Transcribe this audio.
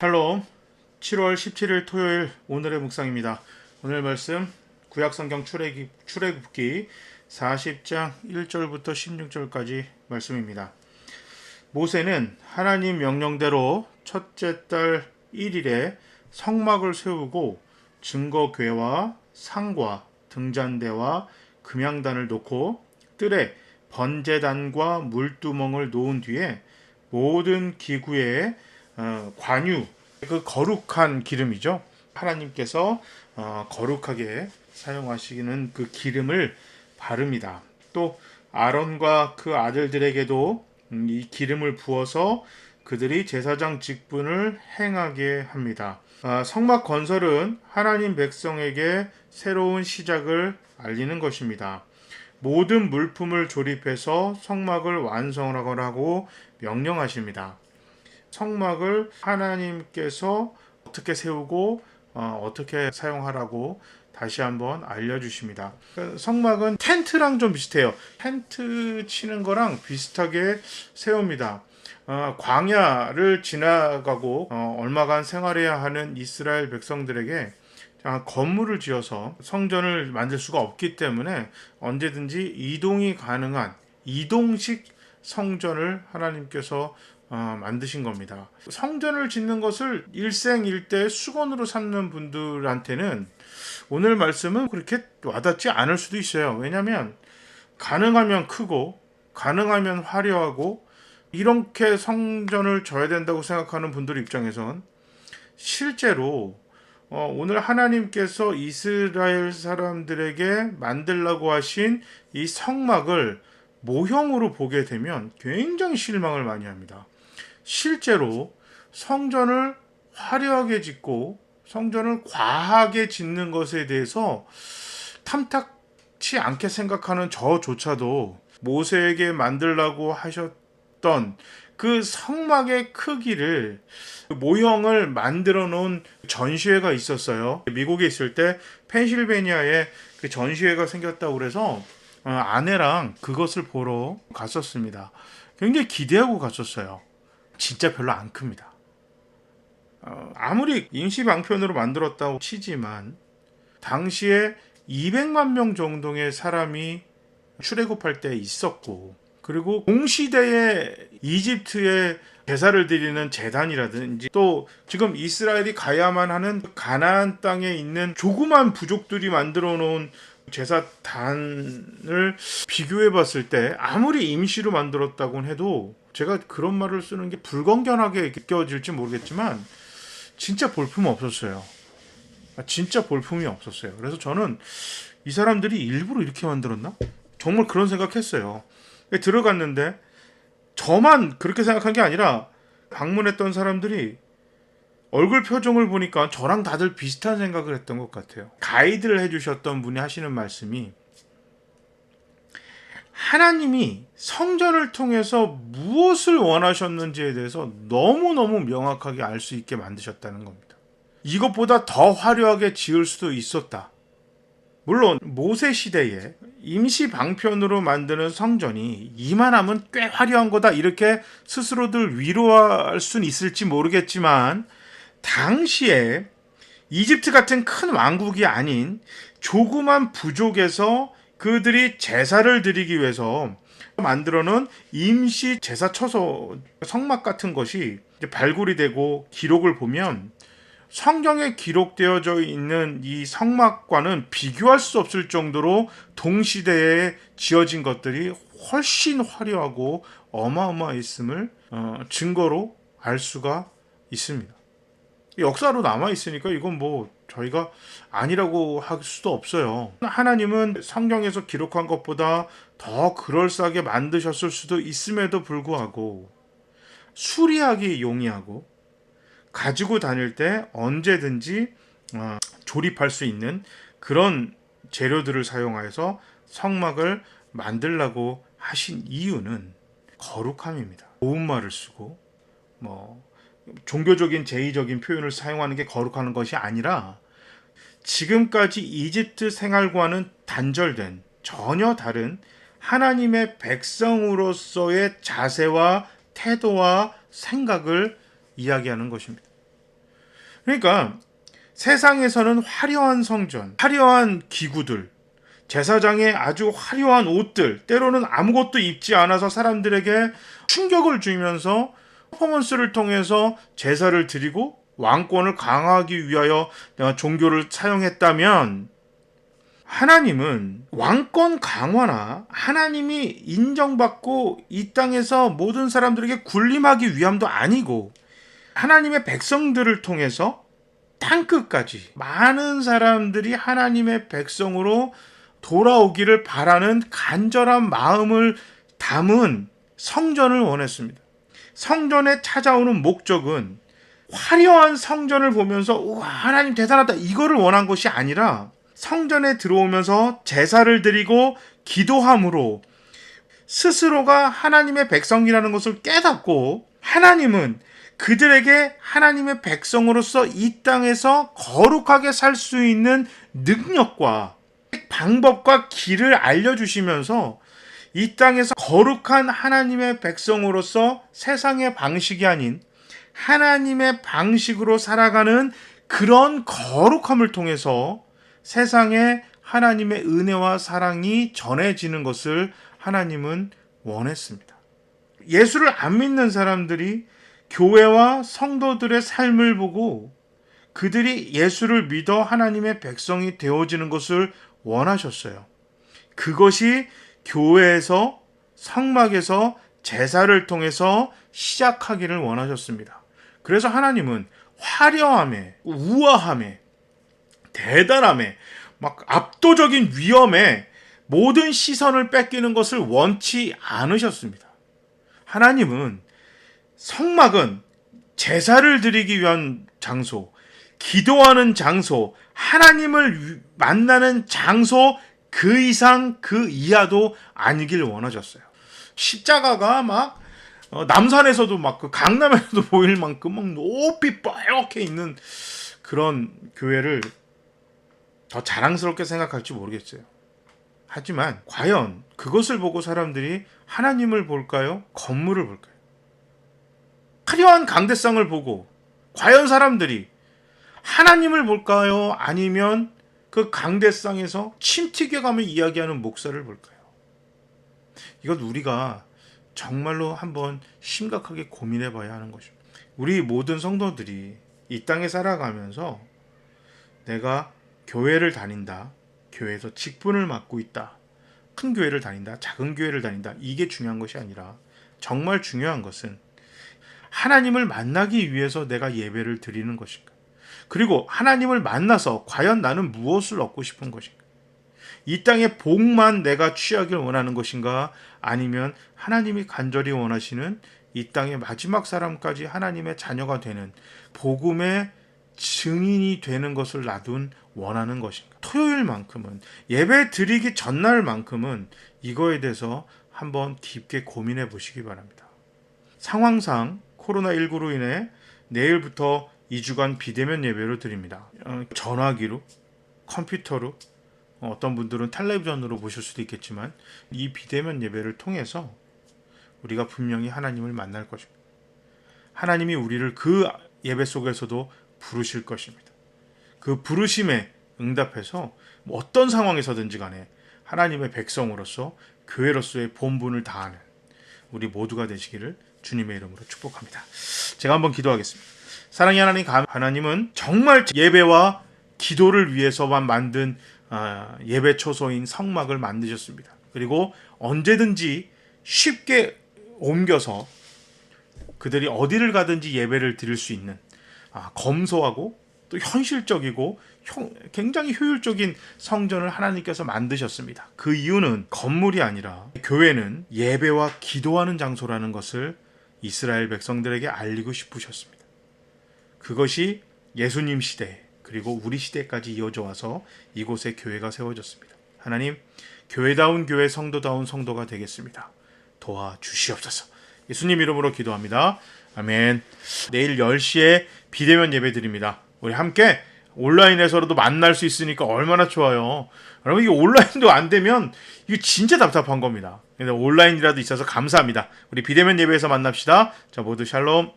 샬롬. 7월 17일 토요일 오늘의 묵상입니다. 오늘 말씀 구약성경 출애굽기 40장 1절부터 16절까지 말씀입니다. 모세는 하나님 명령대로 첫째 달 1일에 성막을 세우고 증거궤와 상과 등잔대와 금양단을 놓고 뜰에 번제단과 물두멍을 놓은 뒤에 모든 기구에 관유, 그 거룩한 기름이죠. 하나님께서 거룩하게 사용하시는 그 기름을 바릅니다. 또 아론과 그 아들들에게도 이 기름을 부어서 그들이 제사장 직분을 행하게 합니다. 성막 건설은 하나님 백성에게 새로운 시작을 알리는 것입니다. 모든 물품을 조립해서 성막을 완성하라고 명령하십니다. 성막을 하나님께서 어떻게 세우고 어떻게 사용하라고 다시 한번 알려주십니다. 성막은 텐트랑 좀 비슷해요. 텐트 치는 거랑 비슷하게 세웁니다. 광야를 지나가고 얼마간 생활해야 하는 이스라엘 백성들에게 건물을 지어서 성전을 만들 수가 없기 때문에 언제든지 이동이 가능한 이동식 성전을 하나님께서 만드신 겁니다. 성전을 짓는 것을 일생일대 수건으로 삼는 분들한테는 오늘 말씀은 그렇게 와닿지 않을 수도 있어요. 왜냐하면 가능하면 크고 가능하면 화려하고 이렇게 성전을 져야 된다고 생각하는 분들 입장에선 실제로 오늘 하나님께서 이스라엘 사람들에게 만들라고 하신 이 성막을 모형으로 보게 되면 굉장히 실망을 많이 합니다. 실제로 성전을 화려하게 짓고 성전을 과하게 짓는 것에 대해서 탐탁치 않게 생각하는 저조차도 모세에게 만들라고 하셨던 그 성막의 크기를 모형을 만들어 놓은 전시회가 있었어요. 미국에 있을 때 펜실베니아에 그 전시회가 생겼다고 그래서 아내랑 그것을 보러 갔었습니다. 굉장히 기대하고 갔었어요. 진짜 별로 안 큽니다. 아무리 임시방편으로 만들었다고 치지만 당시에 200만 명 정도의 사람이 출애굽할 때 있었고, 그리고 동시대에 이집트에 제사를 드리는 제단이라든지 또 지금 이스라엘이 가야만 하는 가나안 땅에 있는 조그만 부족들이 만들어 놓은 제사단을 비교해 봤을 때 아무리 임시로 만들었다고 해도, 제가 그런 말을 쓰는 게 불건전하게 느껴질지 모르겠지만 진짜 볼품 없었어요. 진짜 볼품이 없었어요. 그래서 저는 이 사람들이 일부러 이렇게 만들었나? 정말 그런 생각했어요. 들어갔는데 저만 그렇게 생각한 게 아니라 방문했던 사람들이 얼굴 표정을 보니까 저랑 다들 비슷한 생각을 했던 것 같아요. 가이드를 해주셨던 분이 하시는 말씀이, 하나님이 성전을 통해서 무엇을 원하셨는지에 대해서 너무너무 명확하게 알 수 있게 만드셨다는 겁니다. 이것보다 더 화려하게 지을 수도 있었다. 물론 모세 시대에 임시 방편으로 만드는 성전이 이만하면 꽤 화려한 거다 이렇게 스스로들 위로할 수는 있을지 모르겠지만, 당시에 이집트 같은 큰 왕국이 아닌 조그만 부족에서 그들이 제사를 드리기 위해서 만들어 놓은 임시 제사 처소 성막 같은 것이 발굴이 되고 기록을 보면 성경에 기록되어져 있는 이 성막과는 비교할 수 없을 정도로 동시대에 지어진 것들이 훨씬 화려하고 어마어마했음을 증거로 알 수가 있습니다. 역사로 남아있으니까 이건 뭐 저희가 아니라고 할 수도 없어요. 하나님은 성경에서 기록한 것보다 더 그럴싸하게 만드셨을 수도 있음에도 불구하고 수리하기 용이하고 가지고 다닐 때 언제든지 조립할 수 있는 그런 재료들을 사용하여서 성막을 만들라고 하신 이유는 거룩함입니다. 좋은 말을 쓰고 종교적인 제의적인 표현을 사용하는 게 거룩한 것이 아니라, 지금까지 이집트 생활과는 단절된 전혀 다른 하나님의 백성으로서의 자세와 태도와 생각을 이야기하는 것입니다. 그러니까 세상에서는 화려한 성전, 화려한 기구들, 제사장의 아주 화려한 옷들, 때로는 아무것도 입지 않아서 사람들에게 충격을 주면서 퍼포먼스를 통해서 제사를 드리고 왕권을 강화하기 위하여 내가 종교를 사용했다면, 하나님은 왕권 강화나 하나님이 인정받고 이 땅에서 모든 사람들에게 군림하기 위함도 아니고, 하나님의 백성들을 통해서 땅끝까지 많은 사람들이 하나님의 백성으로 돌아오기를 바라는 간절한 마음을 담은 성전을 원했습니다. 성전에 찾아오는 목적은 화려한 성전을 보면서 우와, 하나님 대단하다, 이거를 원한 것이 아니라, 성전에 들어오면서 제사를 드리고 기도함으로 스스로가 하나님의 백성이라는 것을 깨닫고, 하나님은 그들에게 하나님의 백성으로서 이 땅에서 거룩하게 살 수 있는 능력과 방법과 길을 알려주시면서 이 땅에서 거룩한 하나님의 백성으로서 세상의 방식이 아닌 하나님의 방식으로 살아가는 그런 거룩함을 통해서 세상에 하나님의 은혜와 사랑이 전해지는 것을 하나님은 원했습니다. 예수를 안 믿는 사람들이 교회와 성도들의 삶을 보고 그들이 예수를 믿어 하나님의 백성이 되어지는 것을 원하셨어요. 그것이 교회에서, 성막에서 제사를 통해서 시작하기를 원하셨습니다. 그래서 하나님은 화려함에, 우아함에, 대단함에, 막 압도적인 위엄에 모든 시선을 뺏기는 것을 원치 않으셨습니다. 하나님은 성막은 제사를 드리기 위한 장소, 기도하는 장소, 하나님을 만나는 장소, 그 이상 그 이하도 아니길 원하셨어요. 십자가가 막 남산에서도 막 그 강남에서도 보일 만큼 막 높이 뻘겋게 있는 그런 교회를 더 자랑스럽게 생각할지 모르겠어요. 하지만 과연 그것을 보고 사람들이 하나님을 볼까요? 건물을 볼까요? 화려한 강대상을 보고 과연 사람들이 하나님을 볼까요? 아니면 그 강대상에서 침 튀겨가며 이야기하는 목사를 볼까요? 이건 우리가 정말로 한번 심각하게 고민해 봐야 하는 것입니다. 우리 모든 성도들이 이 땅에 살아가면서 내가 교회를 다닌다, 교회에서 직분을 맡고 있다, 큰 교회를 다닌다, 작은 교회를 다닌다, 이게 중요한 것이 아니라 정말 중요한 것은 하나님을 만나기 위해서 내가 예배를 드리는 것인가? 그리고 하나님을 만나서 과연 나는 무엇을 얻고 싶은 것인가? 이 땅의 복만 내가 취하길 원하는 것인가? 아니면 하나님이 간절히 원하시는 이 땅의 마지막 사람까지 하나님의 자녀가 되는 복음의 증인이 되는 것을 나도 원하는 것인가? 토요일만큼은, 예배 드리기 전날만큼은 이거에 대해서 한번 깊게 고민해 보시기 바랍니다. 상황상 코로나19로 인해 내일부터 2주간 비대면 예배로 드립니다. 전화기로, 컴퓨터로, 어떤 분들은 텔레비전으로 보실 수도 있겠지만 이 비대면 예배를 통해서 우리가 분명히 하나님을 만날 것입니다. 하나님이 우리를 그 예배 속에서도 부르실 것입니다. 그 부르심에 응답해서 어떤 상황에서든지 간에 하나님의 백성으로서 교회로서의 본분을 다하는 우리 모두가 되시기를 주님의 이름으로 축복합니다. 제가 한번 기도하겠습니다. 사랑의 하나님, 하나님은 정말 예배와 기도를 위해서만 만든 예배 초소인 성막을 만드셨습니다. 그리고 언제든지 쉽게 옮겨서 그들이 어디를 가든지 예배를 드릴 수 있는 검소하고 또 현실적이고 굉장히 효율적인 성전을 하나님께서 만드셨습니다. 그 이유는 건물이 아니라 교회는 예배와 기도하는 장소라는 것을 이스라엘 백성들에게 알리고 싶으셨습니다. 그것이 예수님 시대 그리고 우리 시대까지 이어져 와서 이곳에 교회가 세워졌습니다. 하나님, 교회다운 교회, 성도다운 성도가 되겠습니다. 도와주시옵소서. 예수님 이름으로 기도합니다. 아멘. 내일 10시에 비대면 예배 드립니다. 우리 함께 온라인에서라도 만날 수 있으니까 얼마나 좋아요. 여러분, 이게 온라인도 안 되면 이거 진짜 답답한 겁니다. 근데 온라인이라도 있어서 감사합니다. 우리 비대면 예배에서 만납시다. 자, 모두 샬롬.